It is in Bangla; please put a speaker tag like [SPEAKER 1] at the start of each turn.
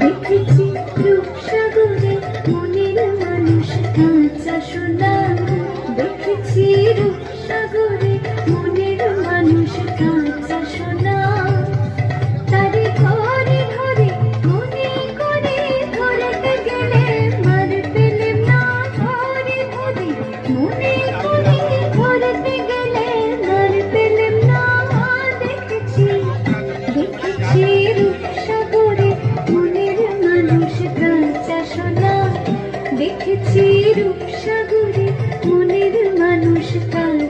[SPEAKER 1] দেখেছি রূপসাগরে মনের মানুষ কাঁচা সোনা, দেখেছি রূপসাগরে মনের মানুষ কাঁচা সোনা। তারে ধরে ধরে মনে করে ধরতে গেলে মার পেলে না, ধরে ধরে মনে করে ধরতে গেলে মার পেলে না। দেখেছি দেখেছি রূপসাগরে মনের মানুষ কাঁচা সোনা, দেখেছি রূপসাগরে মনের মানুষ কাঁচা